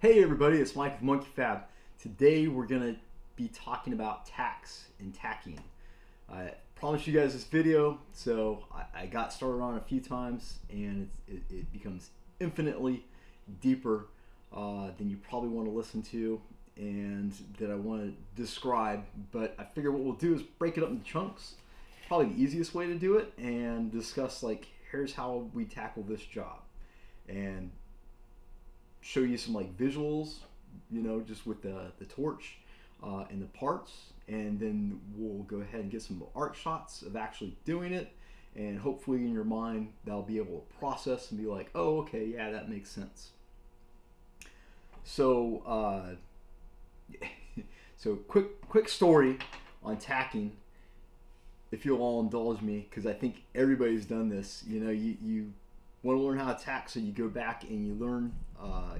Hey everybody, it's Mike with Monkey Fab. Today we're going to be talking about tacks and tacking. I promised you guys this video, so I got started on it a few times, and it becomes infinitely deeper than you probably want to listen to and that I want to describe. But I figure what we'll do is break it up into chunks. Probably the easiest way to do it, and discuss like, here's how we tackle this job. And show you some like visuals, just with the torch and the parts, and then we'll go ahead and get some art shots of actually doing it, and hopefully in your mind that'll be able to process and be like, oh, okay, yeah, that makes sense. So so quick story on tacking, if you'll all indulge me, because I think everybody's done this. You want to learn how to tack, so you go back and you learn.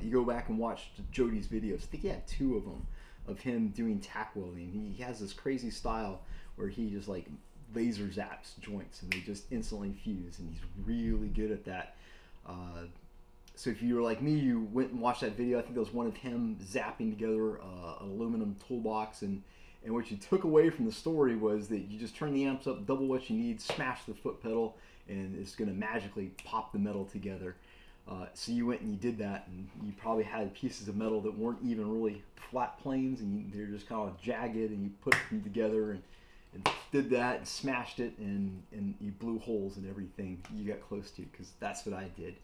You go back and watch Jody's videos. I think he had 2 of them of him doing tack welding. He has this crazy style where he just like laser zaps joints and they just instantly fuse, and he's really good at that. So if you were like me, you went and watched that video. I think that was one of him zapping together an aluminum toolbox, and what you took away from the story was that you just turn the amps up, double what you need, smash the foot pedal, and it's going to magically pop the metal together. So you went and you did that, and you probably had pieces of metal that weren't even really flat planes, and they're just kind of jagged, and you put them together and did that and smashed it, and you blew holes in everything you got close to, because that's what I did.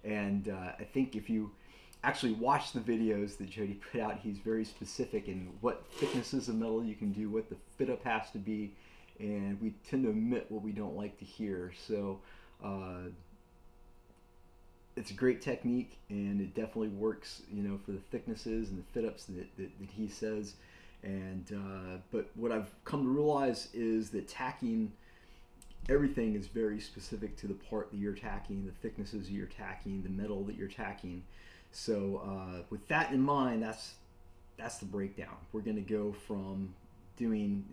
And I think if you actually watch the videos that Jody put out, he's very specific in what thicknesses of metal you can do, what the fit up has to be, and we tend to omit what we don't like to hear. So it's a great technique, and it definitely works, for the thicknesses and the fit ups that he says. And but what I've come to realize is that tacking, everything is very specific to the part that you're tacking, the thicknesses you're tacking, the metal that you're tacking. So with that in mind, that's the breakdown. We're going to go from doing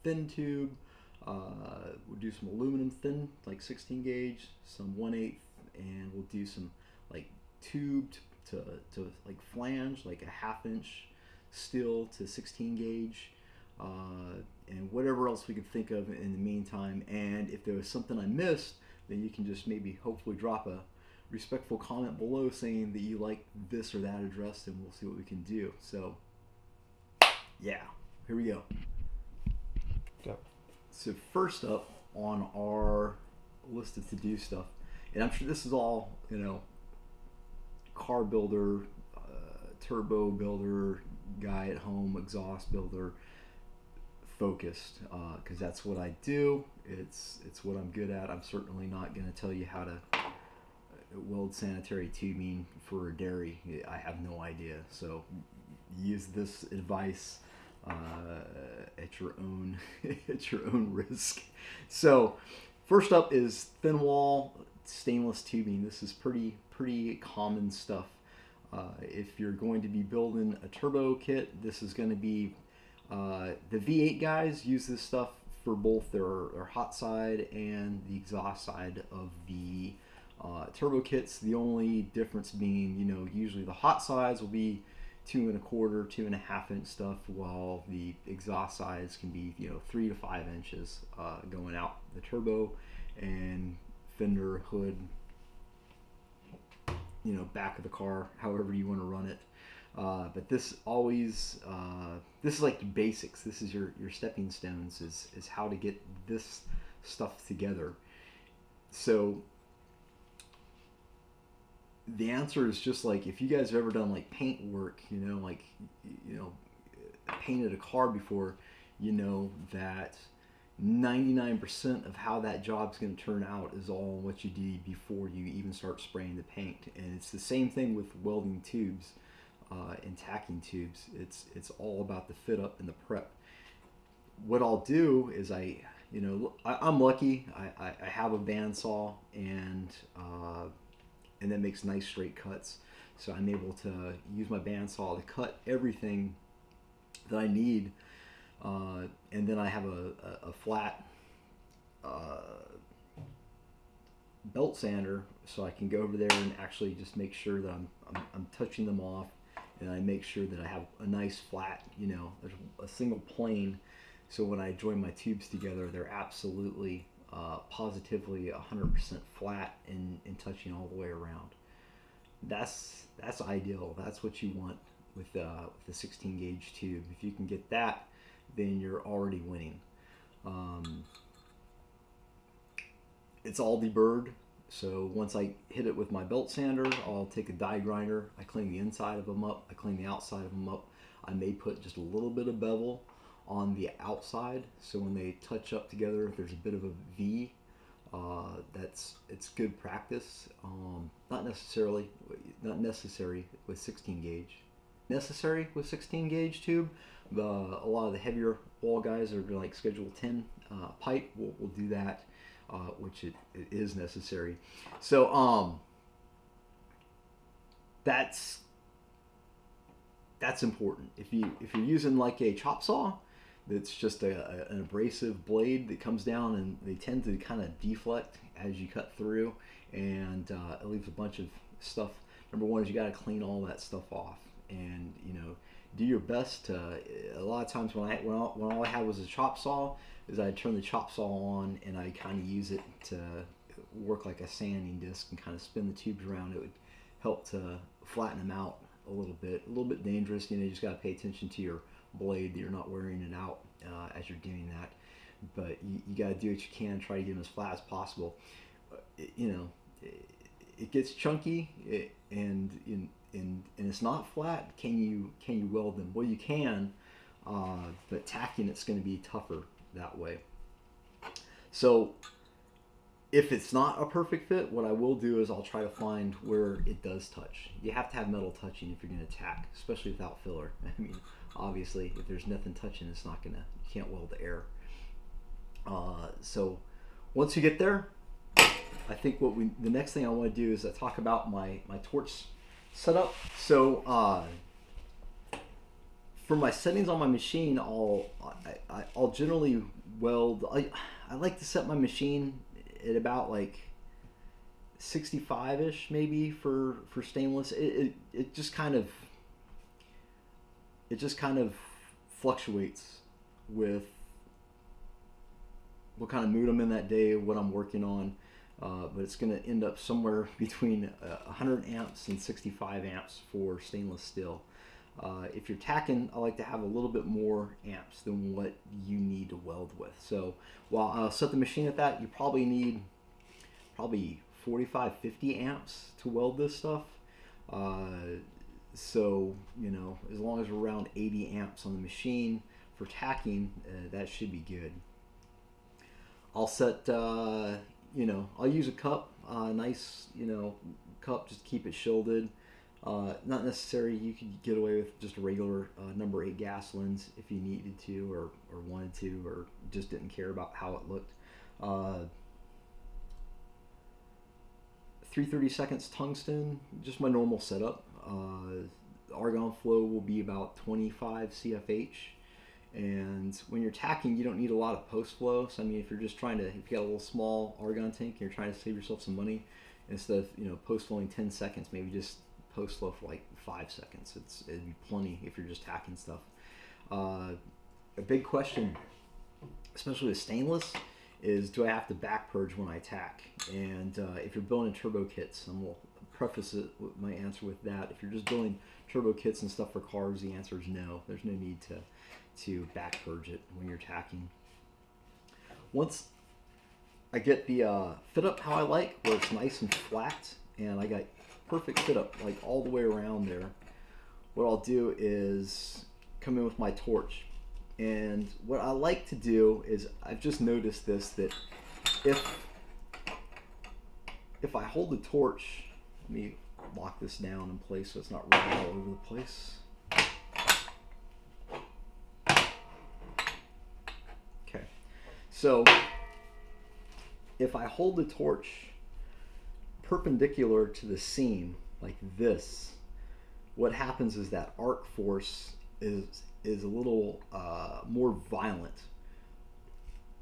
thin tube. We'll do some aluminum thin, like 16 gauge, some 1/8, and we'll do some like tube to like flange, like a 1/2 inch steel to 16 gauge, and whatever else we could think of in the meantime. And if there was something I missed, then you can just maybe hopefully drop a respectful comment below saying that you like this or that addressed, and we'll see what we can do. So yeah, here we go. Go. So first up on our list of to-do stuff, and I'm sure this is all, car builder, turbo builder, guy at home, exhaust builder focused, because that's what I do. It's what I'm good at. I'm certainly not going to tell you how to weld sanitary tubing for a dairy. I have no idea. So use this advice at your own risk. So first up is thin wall stainless tubing. This is pretty common stuff. If you're going to be building a turbo kit, this is going to be the V8 guys use this stuff for both their hot side and the exhaust side of the turbo kits. The only difference being, usually the hot sides will be 2 1/4, 2 1/2 inch stuff, while the exhaust sides can be 3 to 5 inches going out the turbo and fender, hood, back of the car, however you want to run it. But this always, this is like the basics. This is your stepping stones, is how to get this stuff together. So the answer is just like, if you guys have ever done like paint work, painted a car before, that 99% of how that job's going to turn out is all what you did before you even start spraying the paint. And it's the same thing with welding tubes and tacking tubes. It's all about the fit up and the prep. What I'll do is I'm lucky. I have a bandsaw, and that makes nice straight cuts. So I'm able to use my bandsaw to cut everything that I need. And then I have a flat belt sander so I can go over there and actually just make sure that I'm touching them off, and I make sure that I have a nice flat, there's a single plane, so when I join my tubes together, they're absolutely positively 100% flat and touching all the way around. That's ideal. That's what you want with the 16 gauge tube. If you can get that, then you're already winning. It's all deburred, so once I hit it with my belt sander, I'll take a die grinder, I clean the inside of them up, I clean the outside of them up. I may put just a little bit of bevel on the outside, so when they touch up together, there's a bit of a V. It's good practice. Not necessary with 16 gauge. Necessary with 16 gauge tube. A lot of the heavier wall guys are like Schedule 10 pipe will do that, which it is necessary. So that's important. If you're using like a chop saw, that's just an abrasive blade that comes down, and they tend to kind of deflect as you cut through, and it leaves a bunch of stuff. Number one is you got to clean all that stuff off, and do your best to. A lot of times when all I had was a chop saw, is I'd turn the chop saw on and I kind of use it to work like a sanding disc and kind of spin the tubes around. It would help to flatten them out a little bit dangerous. You just got to pay attention to your blade, that you're not wearing it out as you're doing that, but you got to do what you can, try to get them as flat as possible. It gets chunky, and it's not flat. Can you weld them? Well, you can, but tacking it's going to be tougher that way. So if it's not a perfect fit, what I will do is I'll try to find where it does touch. You have to have metal touching if you're going to tack, especially without filler. I mean, obviously, if there's nothing touching, you can't weld the air. So once you get there, I think the next thing I want to do is talk about my torch setup. So for my settings on my machine, I'll generally weld. I like to set my machine at about like 65-ish maybe for stainless. It just kind of fluctuates with what kind of mood I'm in that day, what I'm working on, but it's going to end up somewhere between 100 amps and 65 amps for stainless steel. If you're tacking, I like to have a little bit more amps than what you need to weld with. So while I'll set the machine at that, you probably need 45, 50 amps to weld this stuff. So, as long as we're around 80 amps on the machine for tacking, that should be good. I'll set, I'll use a cup, nice, cup, just keep it shielded. Not necessary. You could get away with just a regular number 8 gas lens if you needed to, or wanted to, or just didn't care about how it looked. 3/32 tungsten, just my normal setup. Argon flow will be about 25 CFH, and when you're tacking, you don't need a lot of post flow. So I mean, if you're just if you got a little small argon tank and you're trying to save yourself some money, instead of post flowing 10 seconds, maybe just post flow for like 5 seconds. It'd be plenty if you're just tacking stuff. A big question, especially with stainless, is do I have to back purge when I tack? And if you're building turbo kits, and we'll preface my answer with that. If you're just building turbo kits and stuff for cars, the answer is no. There's no need to back purge it when you're tacking. Once I get the fit up how I like, where it's nice and flat, and I got perfect fit up like all the way around there, what I'll do is come in with my torch. And what I like to do is, I've just noticed this, that if I hold the torch, let me lock this down in place so it's not running all over the place. Okay, so if I hold the torch perpendicular to the seam like this, what happens is that arc force is a little more violent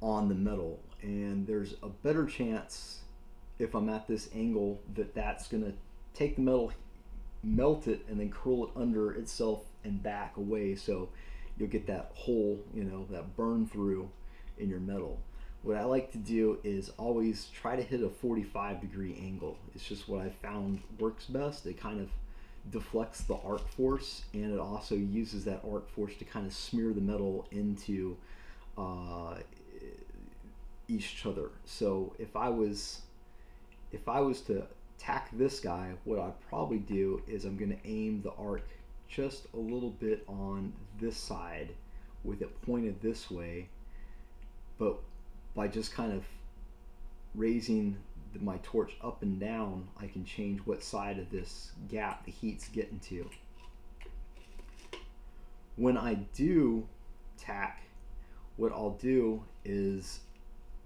on the metal, and there's a better chance if I'm at this angle, that's going to take the metal, melt it, and then curl it under itself and back away, so you'll get that hole, you know, that burn through in your metal. What I like to do is always try to hit a 45-degree angle. It's just what I found works best. It kind of deflects the arc force, and it also uses that arc force to kind of smear the metal into each other. So if I was to tack this guy, what I'd probably do is I'm going to aim the arc just a little bit on this side with it pointed this way, but by just kind of raising my torch up and down, I can change what side of this gap the heat's getting to. When I do tack, what I'll do is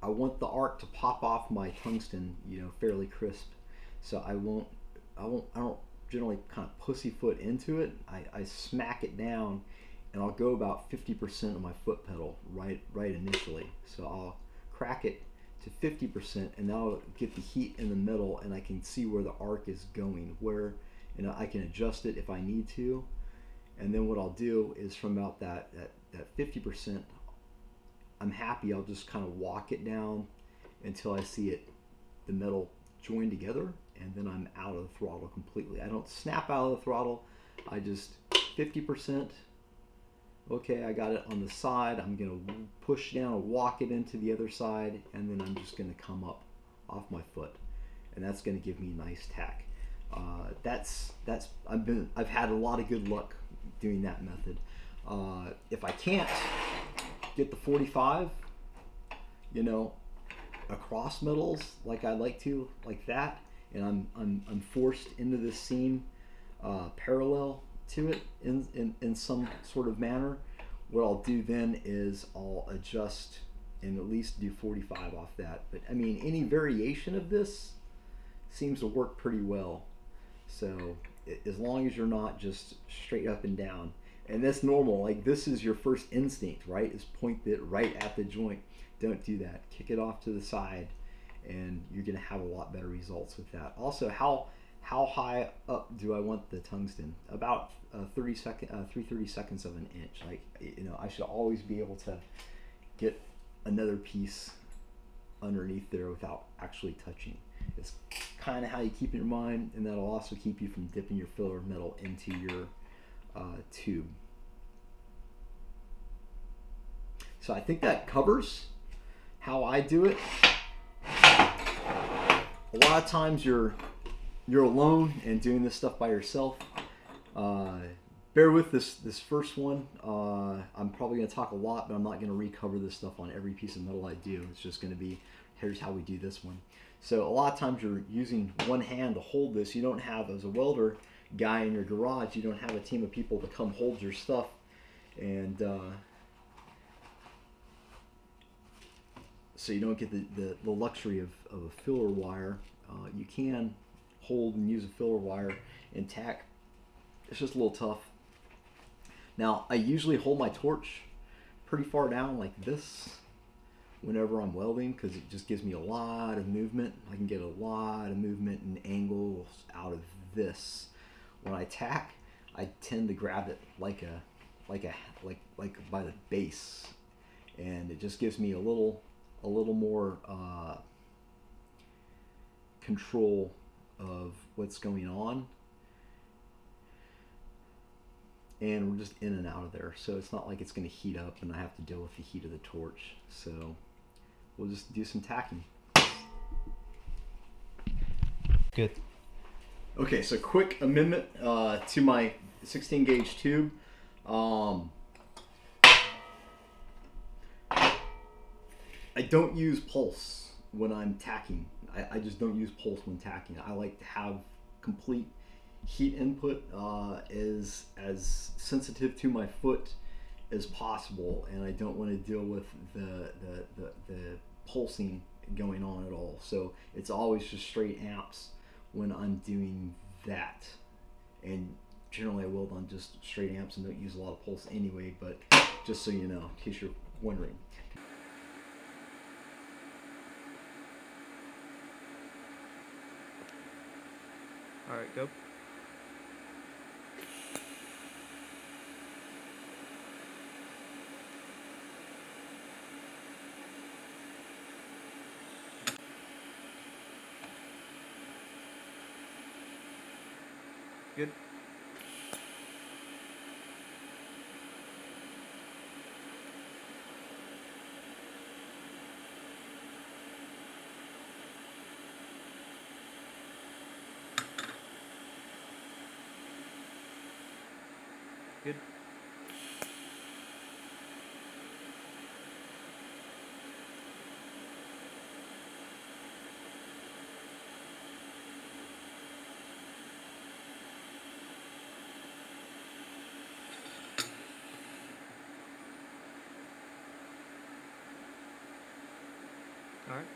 I want the arc to pop off my tungsten, you know, fairly crisp. So I don't generally kind of pussyfoot into it. I smack it down, and I'll go about 50% of my foot pedal right initially. So I'll crack it to 50%, and that'll get the heat in the middle, and I can see where the arc is going, where, you know, I can adjust it if I need to. And then what I'll do is from about that 50%, I'm happy, I'll just kind of walk it down until I see it, the metal join together, and then I'm out of the throttle completely. I don't snap out of the throttle, I just 50%. Okay, I got it on the side. I'm gonna push down, walk it into the other side, and then I'm just gonna come up off my foot, and that's gonna give me a nice tack. I've had a lot of good luck doing that method. If I can't get the 45, you know, across metals like I like to, like that, and I'm forced into this seam parallel to it in some sort of manner, what I'll do then is I'll adjust and at least do 45 off that. But I mean, any variation of this seems to work pretty well. So as long as you're not just straight up and down, and that's normal, like this is your first instinct, right, is point it right at the joint. Don't do that. Kick it off to the side, and you're gonna have a lot better results with that. Also, how high up do I want the tungsten? About 3/32 of an inch. Like, you know, I should always be able to get another piece underneath there without actually touching. It's kind of how you keep it in mind, and that'll also keep you from dipping your filler metal into your tube. So I think that covers how I do it. A lot of times you're alone and doing this stuff by yourself. Bear with this first one. I'm probably going to talk a lot, but I'm not going to recover this stuff on every piece of metal I do. It's just going to be, here's how we do this one. So a lot of times you're using one hand to hold this. You don't have, as a welder guy in your garage, you don't have a team of people to come hold your stuff. And so you don't get the luxury of a filler wire. You can hold and use a filler wire and tack. It's just a little tough. Now, I usually hold my torch pretty far down like this whenever I'm welding, because it just gives me a lot of movement. I can get a lot of movement and angles out of this. When I tack, I tend to grab it like by the base, and it just gives me a little more control of what's going on, and we're just in and out of there, so it's not like it's going to heat up and I have to deal with the heat of the torch. So we'll just do some tacking. Good. Okay, so quick amendment to my 16 gauge tube. I don't use pulse when I'm tacking. I just don't use pulse when tacking. I like to have complete heat input, as sensitive to my foot as possible, and I don't want to deal with the pulsing going on at all. So it's always just straight amps when I'm doing that, and generally I weld on just straight amps and don't use a lot of pulse anyway, but just so you know, in case you're wondering. Alright, go. Good. Good. Alright.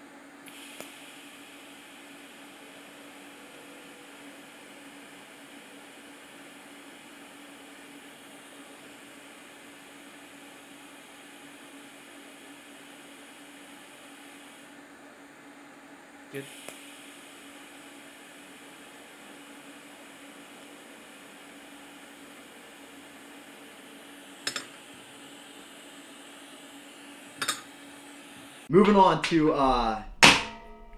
Good. Moving on to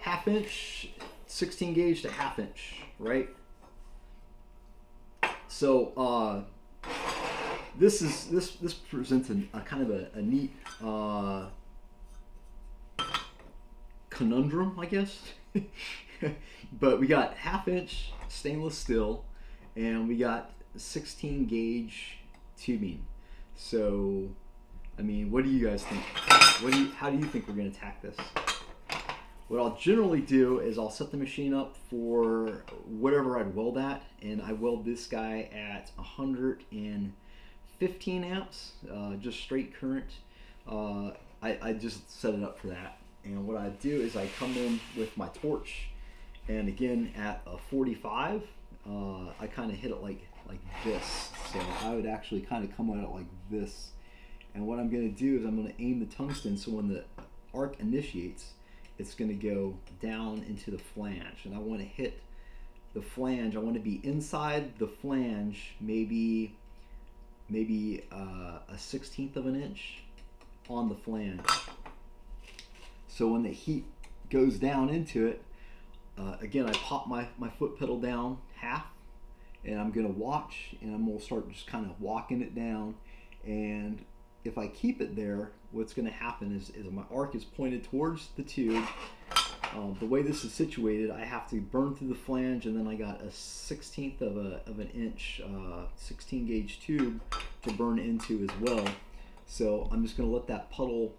half inch, 16 gauge to half inch, right? So this presents a kind of a neat conundrum, I guess. But we got half inch stainless steel, and we got 16 gauge tubing. So, I mean, what do you guys think? How do you think we're going to attack this? What I'll generally do is I'll set the machine up for whatever I'd weld at, and I weld this guy at 115 amps, just straight current. I just set it up for that. And what I do is I come in with my torch, and again at a 45, I kind of hit it like this. So I would actually kind of come at it like this. And what I'm going to do is I'm going to aim the tungsten, so when the arc initiates, it's going to go down into the flange. And I want to hit the flange. I want to be inside the flange, maybe a 1/16 of an inch on the flange. So when the heat goes down into it, again, I pop my foot pedal down half, and I'm going to watch, and I'm going to start just kind of walking it down. And if I keep it there, what's going to happen is my arc is pointed towards the tube. The way this is situated, I have to burn through the flange, and then I got a 1/16 of an inch 16 gauge tube to burn into as well. So I'm just going to let that puddle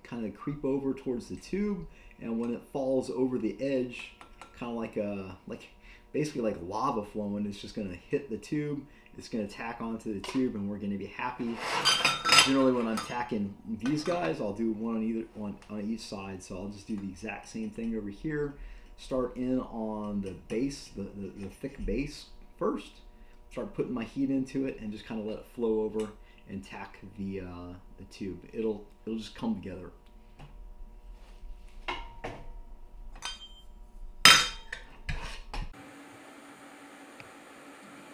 kind of creep over towards the tube, and when it falls over the edge, kind of basically like lava flowing, it's just going to hit the tube. It's going to tack onto the tube, and we're going to be happy. Generally, when I'm tacking these guys, I'll do one on each side. So I'll just do the exact same thing over here. Start in on the base, the thick base first. Start putting my heat into it, and just kind of let it flow over and tack the tube. It'll just come together.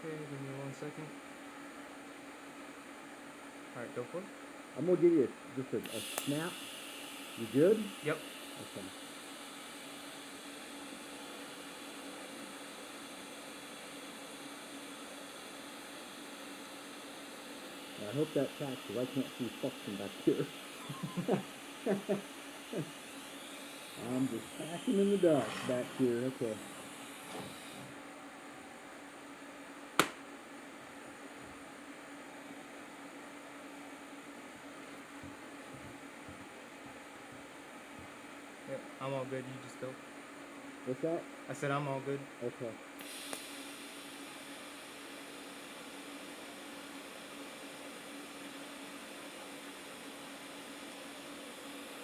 Okay, give me 1 second. Alright, go for it. I'm gonna give you just a snap. You good? Yep. Okay. I hope that tracks, because I can't see suction back here. I'm just packing in the dark back here. Okay. Yep, I'm all good. You just go. What's that? I said I'm all good. Okay.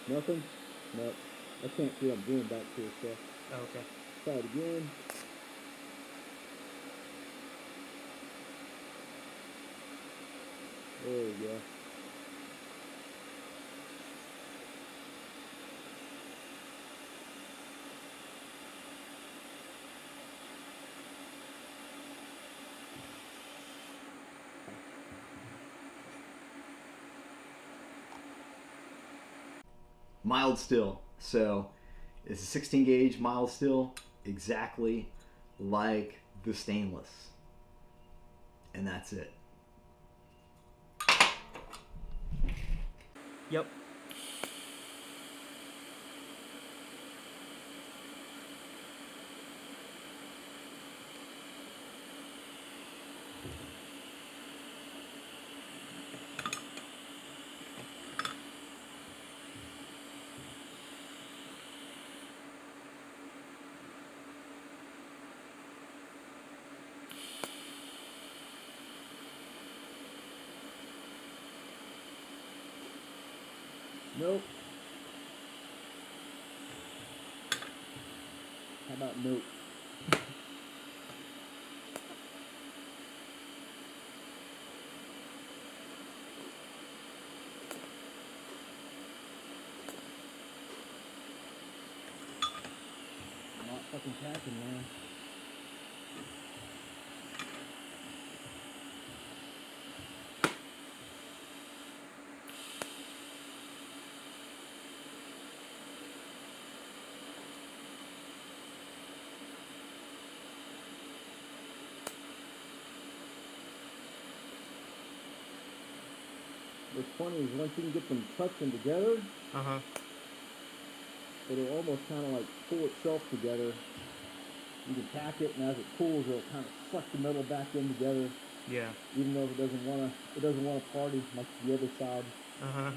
Nothing? Nope. I can't see what I'm doing back here, so. Oh, okay. Try it again. There we go. mild steel. So it's a 16 gauge mild steel, exactly like the stainless. And that's it. Yep. Nope. How about nope? Not fucking tacking, man. What's funny is once you can get them touching together, Uh-huh. it'll almost kind of like pull itself together. You can tack it, and as it cools, it'll kind of suck the metal back in together. Yeah. Even though it doesn't want to party like the other side. Uh-huh.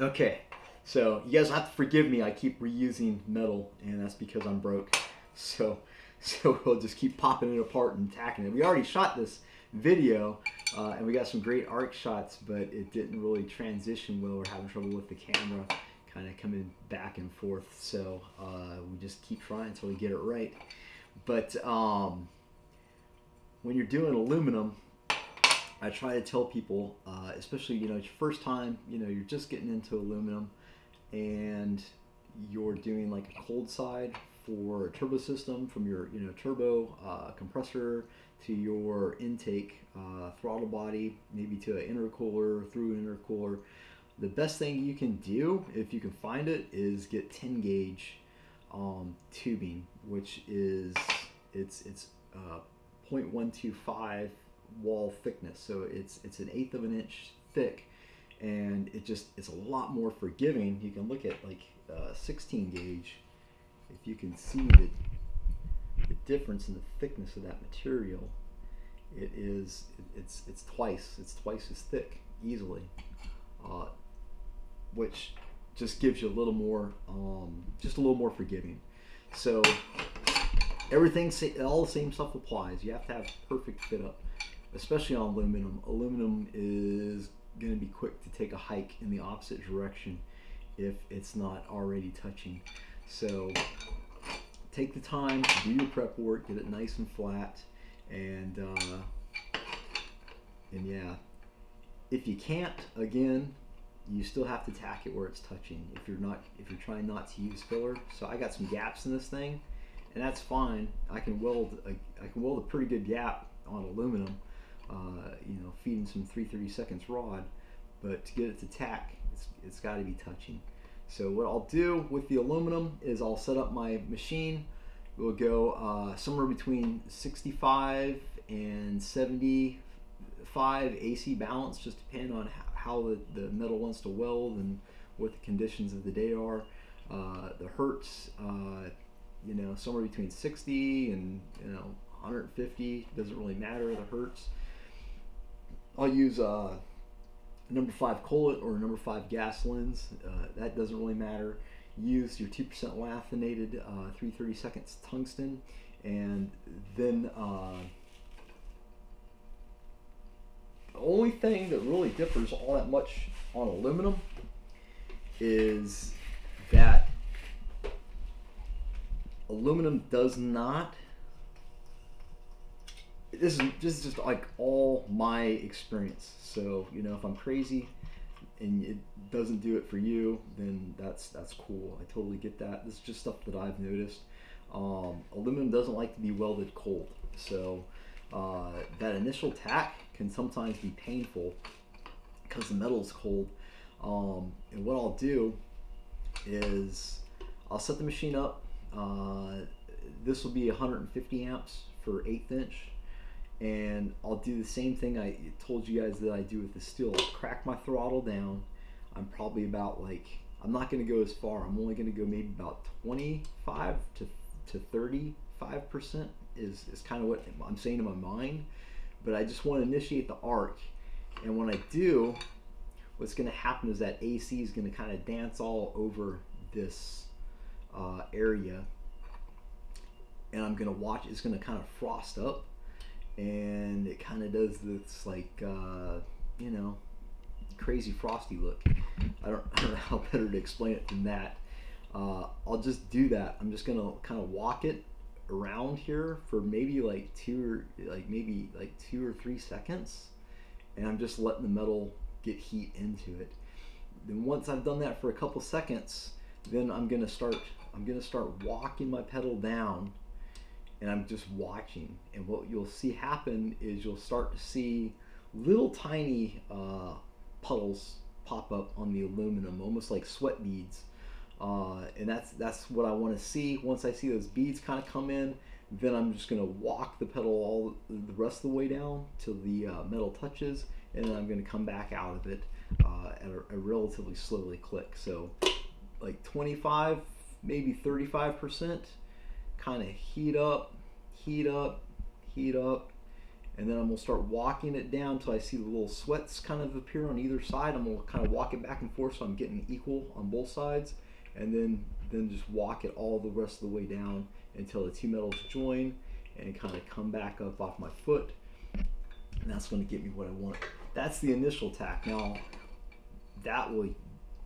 Okay, so you guys have to forgive me. I keep reusing metal, and that's because I'm broke. So we'll just keep popping it apart and tacking it. We already shot this video, and we got some great arc shots, but it didn't really transition well. We're having trouble with the camera kind of coming back and forth. So we just keep trying until we get it right. But when you're doing aluminum, I try to tell people, especially, it's your first time, you're just getting into aluminum and you're doing like a cold side for a turbo system, from your, turbo compressor to your intake throttle body, maybe to an intercooler, through an intercooler. The best thing you can do, if you can find it, is get 10 gauge tubing, which is, it's 0.125 wall thickness, so it's 1/8 of an inch thick, and it's a lot more forgiving. You can look at like 16 gauge, if you can see the difference in the thickness of that material. It's twice as thick easily, which just gives you a little more forgiving. So everything, all the same stuff applies. You have to have perfect fit up, especially on aluminum. Aluminum is going to be quick to take a hike in the opposite direction if it's not already touching. So take the time to do your prep work, get it nice and flat, and yeah, if you can't, again, you still have to tack it where it's touching. If you're trying not to use filler. So I got some gaps in this thing, and that's fine. I can weld a pretty good gap on aluminum, feeding some 3/32 rod, but to get it to tack, it's got to be touching. So what I'll do with the aluminum is I'll set up my machine. We'll go somewhere between 65 and 75 AC balance, just depending on how the metal wants to weld and what the conditions of the day are. The hertz, somewhere between 60 and 150, doesn't really matter, the hertz. I'll use number 5 collet or number 5 gas lens. That doesn't really matter. Use your 2% lanthanated 3/32 tungsten, and then The only thing that really differs all that much on aluminum is that aluminum does not. This is just like all my experience. So you know, if I'm crazy and it doesn't do it for you, then that's cool. I totally get that. This is just stuff that I've noticed. Aluminum doesn't like to be welded cold, so that initial tack can sometimes be painful because the metal is cold. And what I'll do is I'll set the machine up. This will be 150 amps for 1/8 inch, and I'll do the same thing I told you guys that I do with the steel. I'll crack my throttle down. I'm probably about like, I'm not going to go as far. I'm only going to go maybe about 25 to 35% is kind of what I'm saying in my mind. But I just want to initiate the arc, and when I do, what's going to happen is that AC is going to kind of dance all over this area, and I'm going to watch. It's going to kind of frost up, and it kind of does this like you know, crazy frosty look. I don't know how better to explain it than that. I'll just do that. I'm just gonna kind of walk it around here for maybe like 2 or 3 seconds, and I'm just letting the metal get heat into it. Then once I've done that for a couple seconds, then I'm gonna start walking my pedal down, and I'm just watching. And what you'll see happen is you'll start to see little tiny puddles pop up on the aluminum, almost like sweat beads. And that's what I want to see. Once I see those beads kind of come in, then I'm just going to walk the pedal all the rest of the way down till the metal touches, and then I'm going to come back out of it at a relatively slowly click. So like 25, maybe 35%, kind of heat up, heat up, heat up, and then I'm going to start walking it down until I see the little sweats kind of appear on either side. I'm going to kind of walk it back and forth so I'm getting equal on both sides, and then just walk it all the rest of the way down until the two metals join and kind of come back up off my foot, and that's going to get me what I want. That's the initial tack. Now that will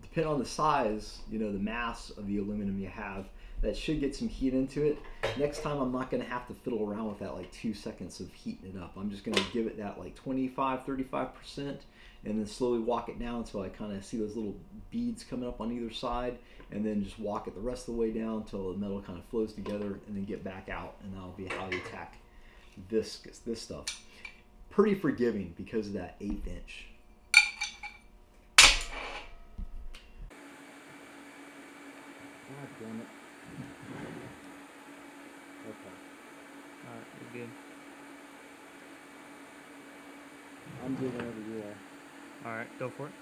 depend on the size, you know, the mass of the aluminum you have. That should get some heat into it. Next time I'm not going to have to fiddle around with that like 2 seconds of heating it up. I'm just going to give it that like 25, 35%, and then slowly walk it down until I kind of see those little beads coming up on either side, and then just walk it the rest of the way down until the metal kind of flows together, and then get back out, and that'll be how you tack this stuff. Pretty forgiving because of that 1/8 inch. God damn it. Okay. Alright, you're good. I'm good whenever you are. Alright, go for it.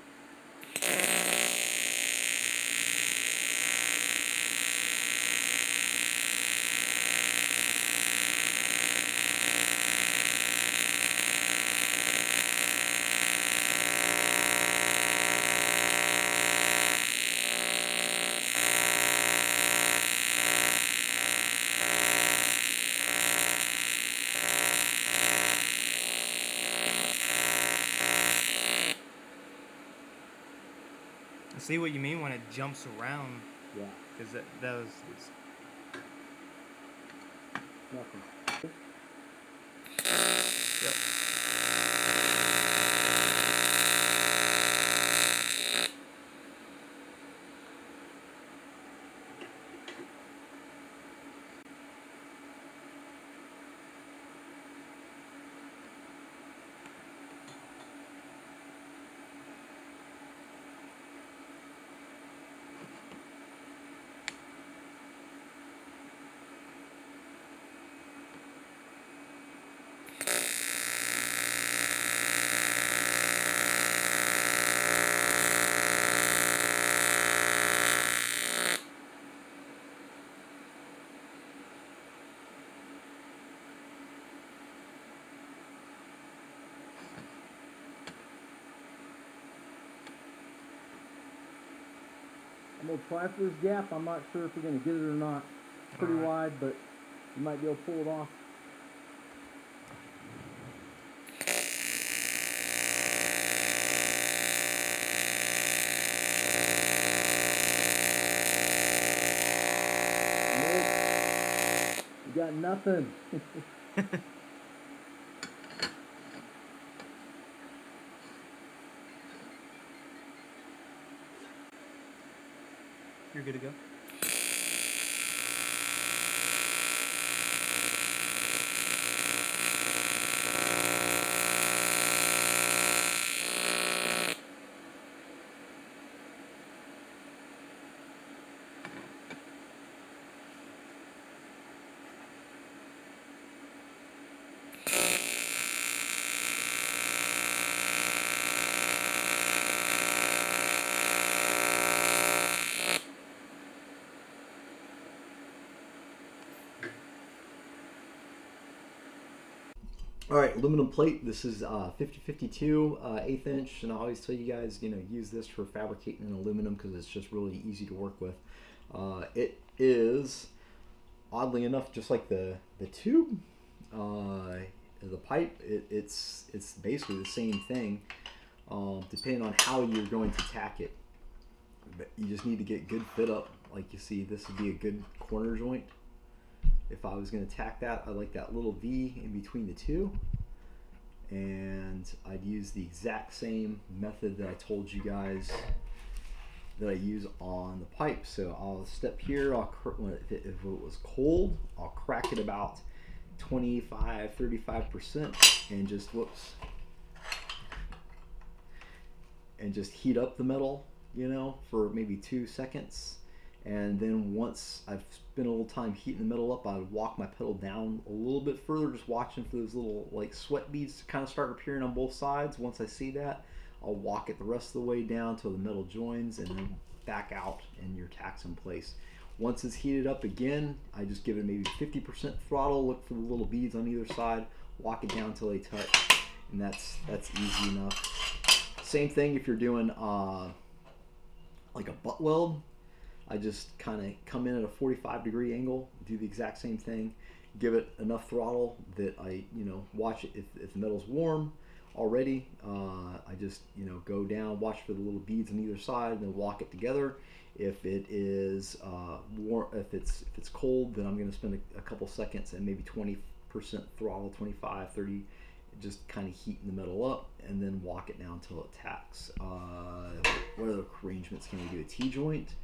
I see what you mean when it jumps around, Yeah. because that was... Nothing. Yep. I'm going to try for this gap. I'm not sure if we're going to get it or not. It's pretty wide, but you might be able to pull it off. got nothing. You're good to go. All right, aluminum plate. This is 5052 1/8 inch, and I always tell you guys, use this for fabricating in aluminum because it's just really easy to work with. It is, oddly enough, just like the tube, the pipe. It's basically the same thing, depending on how you're going to tack it. But you just need to get good fit up. Like you see, this would be a good corner joint. If I was going to tack that, I like that little V in between the two, and I'd use the exact same method that I told you guys that I use on the pipe. So I'll step here, if it was cold, I'll crack it about 25-35% and just and just heat up the metal, for maybe 2 seconds. And then once I've spent a little time heating the metal up, I would walk my pedal down a little bit further, just watching for those little like sweat beads to kind of start appearing on both sides. Once I see that, I'll walk it the rest of the way down till the metal joins, and then back out, and your tack's in place. Once it's heated up again, I just give it maybe 50% throttle, look for the little beads on either side, walk it down till they touch, and that's easy enough. Same thing if you're doing like a butt weld. I just kind of come in at a 45-degree angle, do the exact same thing, give it enough throttle that I, watch it if the metal's warm already. I just, go down, watch for the little beads on either side, and then walk it together. If it is warm, if it's cold, then I'm going to spend a couple seconds and maybe 20% throttle, 25, 30, just kind of heating the metal up, and then walk it down until it tacks. What other arrangements can we do? A T-joint.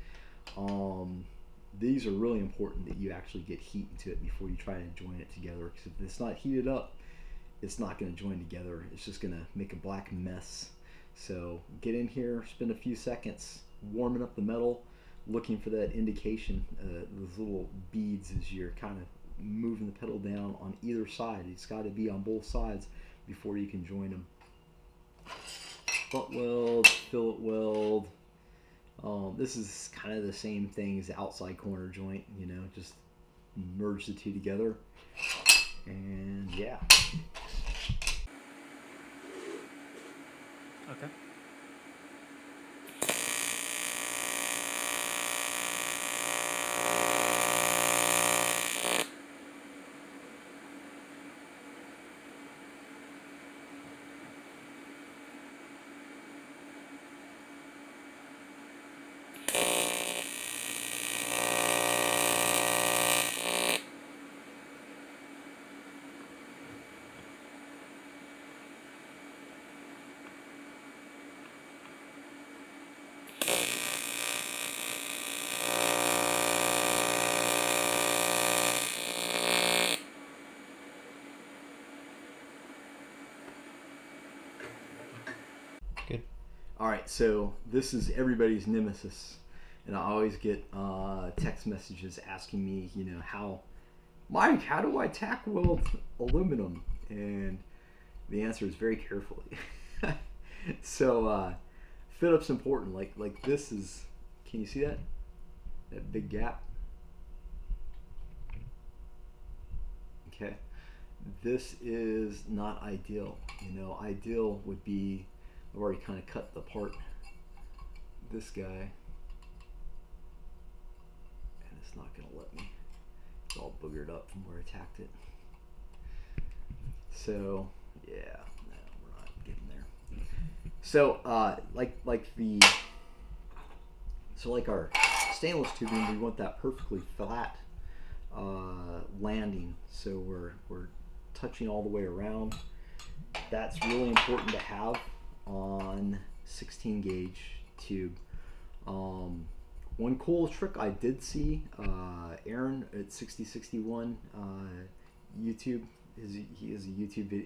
These are really important that you actually get heat into it before you try to join it together, because if it's not heated up, it's not going to join together. It's just going to make a black mess. So get in here, spend a few seconds warming up the metal, looking for that indication, those little beads as you're kind of moving the pedal down on either side. It's got to be on both sides before you can join them. Butt weld, fillet weld. This is kind of the same thing as the outside corner joint, just merge the two together, and yeah. Okay. Good. All right, so this is everybody's nemesis, and I always get text messages asking me, Mike, how do I tack weld aluminum? And the answer is very carefully. So fit up's important. Like this is, can you see that big gap? Okay, this is not ideal. Ideal would be, I've already kind of cut apart this guy, and it's not going to let me. It's all boogered up from where I tacked it. So yeah, no, we're not getting there. So like our stainless tubing, we want that perfectly flat landing, so we're touching all the way around. That's really important to have on 16 gauge tube. One cool trick I did see, Aaron at 6061 YouTube, he has a YouTube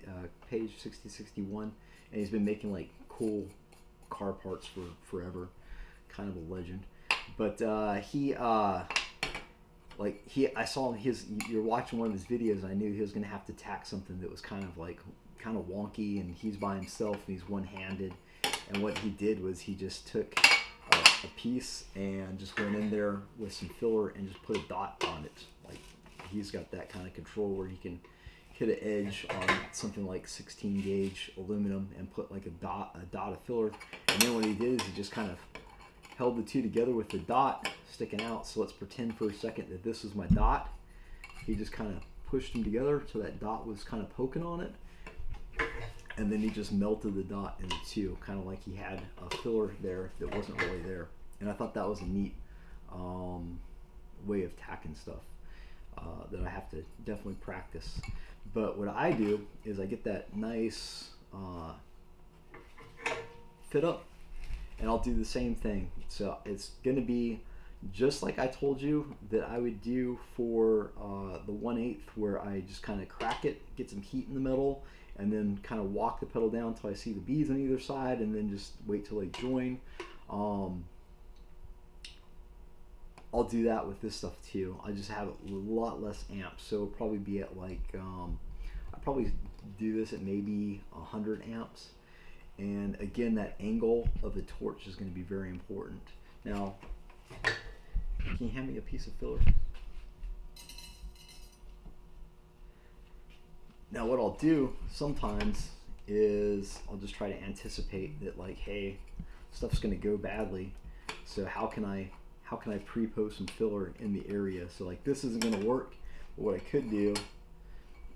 page, 6061, and he's been making like cool car parts for forever, kind of a legend. But I saw you're watching one of his videos, and I knew he was gonna have to tack something that was kind of wonky, and he's by himself and he's one-handed. And what he did was he just took a piece and just went in there with some filler and just put a dot on it. Like, he's got that kind of control where he can hit an edge on something like 16 gauge aluminum and put like a dot of filler. And then what he did is he just kind of held the two together with the dot sticking out. So let's pretend for a second that this is my dot. He just kind of pushed them together so that dot was kind of poking on it. And then he just melted the dot into two, kind of like he had a filler there that wasn't really there. And I thought that was a neat way of tacking stuff that I have to definitely practice. But what I do is I get that nice fit up, and I'll do the same thing. So it's going to be just like I told you that I would do for the 1/8, where I just kind of crack it, get some heat in the middle, and then kind of walk the pedal down until I see the beads on either side, and then just wait till they join. I'll do that with this stuff too. I just have a lot less amps, so it'll probably be at like, I probably do this at maybe 100 amps. And again, that angle of the torch is going to be very important. Now, can you hand me a piece of filler? Now what I'll do sometimes is I'll just try to anticipate that, like, hey, stuff's going to go badly, so how can I pre-post some filler in the area? So like, this isn't going to work, but what I could do,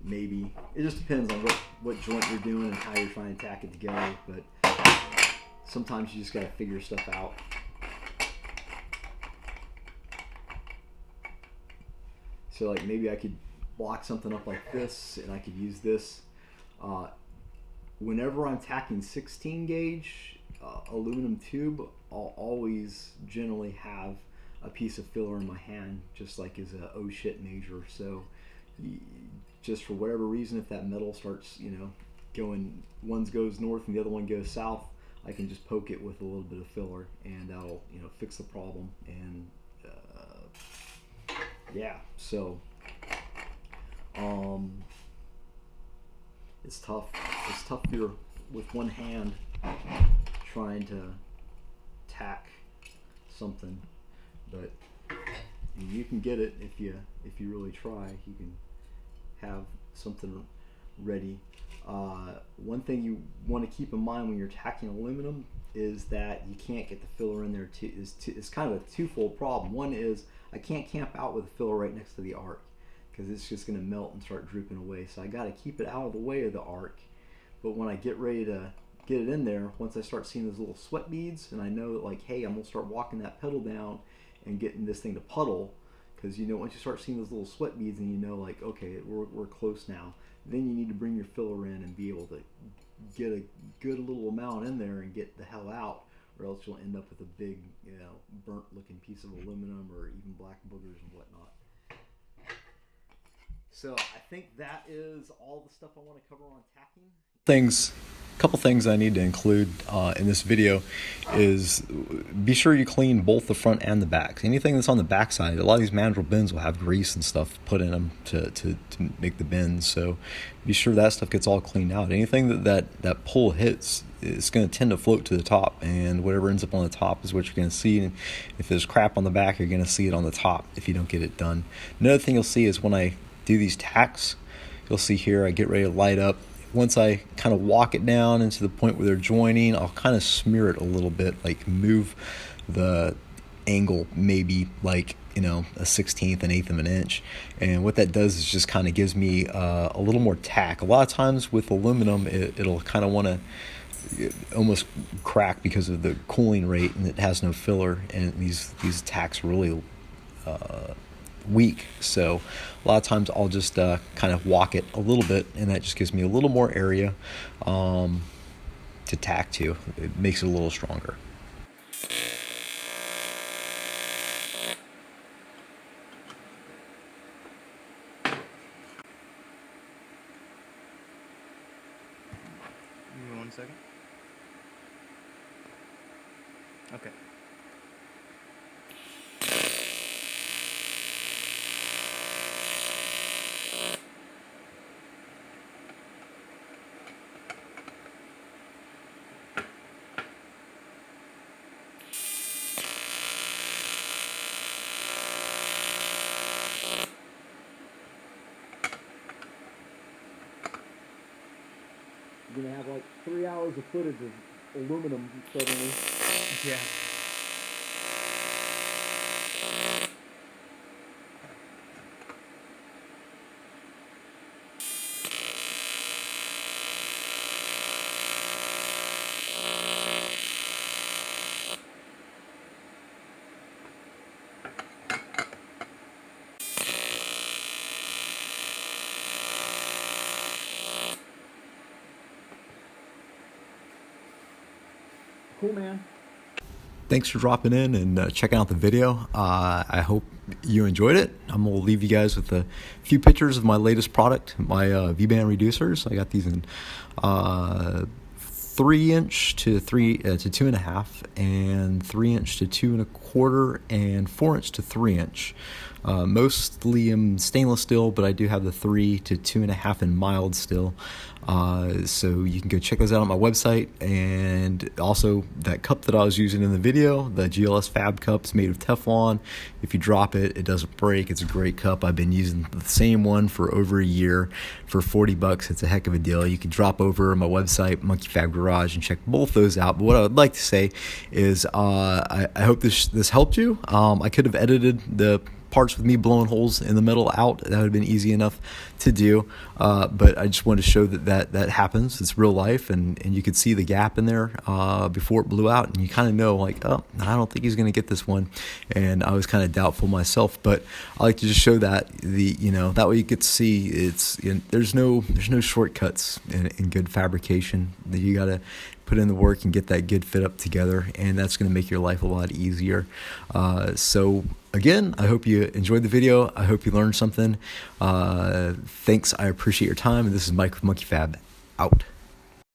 maybe, it just depends on what joint you're doing and how you're trying to tack it together, but sometimes you just got to figure stuff out. So like, maybe I could block something up like this, and I could use this. Whenever I'm tacking 16 gauge aluminum tube, I'll always generally have a piece of filler in my hand, just like as a oh shit measure. So just for whatever reason, if that metal starts, going, one goes north and the other one goes south, I can just poke it with a little bit of filler, and that'll, fix the problem. And yeah, so it's tough. It's tough here with one hand trying to tack something, but you can get it if you really try. You can have something ready. One thing you want to keep in mind when you're tacking aluminum is that you can't get the filler in there too. It's kind of a twofold problem. One is I can't camp out with the filler right next to the arc, because it's just going to melt and start drooping away. So I got to keep it out of the way of the arc. But when I get ready to get it in there, once I start seeing those little sweat beads, and I know that, like, hey, I'm going to start walking that pedal down and getting this thing to puddle, because once you start seeing those little sweat beads, and like, okay, we're close now, then you need to bring your filler in and be able to get a good little amount in there and get the hell out, or else you'll end up with a big, burnt looking piece of aluminum or even black boogers and whatnot. So I think that is all the stuff I want to cover on tacking. Couple things I need to include in this video is be sure you clean both the front and the back. Anything that's on the back side, a lot of these mandrel bins will have grease and stuff put in them to make the bins, so be sure that stuff gets all cleaned out. Anything that pull hits, it's going to tend to float to the top, and whatever ends up on the top is what you're going to see. And if there's crap on the back, you're going to see it on the top if you don't get it done. Another thing you'll see is when I do these tacks, you'll see here I get ready to light up. Once I kind of walk it down into the point where they're joining, I'll kind of smear it a little bit, like move the angle maybe like, a 1/16, an 1/8 of an inch. And what that does is just kind of gives me a little more tack. A lot of times with aluminum, it'll kind of want to almost crack because of the cooling rate, and it has no filler, and these tacks really weak. So a lot of times I'll just kind of walk it a little bit, and that just gives me a little more area to tack to. It makes it a little stronger. Give me 1 second. Okay. You're gonna have like 3 hours of footage of aluminum suddenly. Yeah. Cool, man. Thanks for dropping in and checking out the video. I hope you enjoyed it. I'm going to leave you guys with a few pictures of my latest product, my V-band reducers. I got these in 3" to 2.5, and 3" to 2.25, and 4" to 3". Mostly in stainless steel, but I do have the 3 to 2.5 in mild steel. So you can go check those out on my website. And also that cup that I was using in the video, the GLS Fab cup, is made of Teflon. If you drop it, it doesn't break. It's a great cup. I've been using the same one for over a year for $40. It's a heck of a deal. You can drop over my website, Monkey Fab Garage, and check both those out. But what I would like to say is I hope this helped you. I could have edited the parts with me blowing holes in the metal out. That would have been easy enough to do, but I just wanted to show that happens. It's real life, and you could see the gap in there before it blew out, and you kind of know, like, oh, I don't think he's going to get this one. And I was kind of doubtful myself, but I like to just show that that way you get to see there's no shortcuts in good fabrication. That you got to put in the work and get that good fit up together, and that's going to make your life a lot easier. So again, I hope you enjoyed the video. I hope you learned something. Thanks. I appreciate your time. And this is Mike with Monkey Fab, out.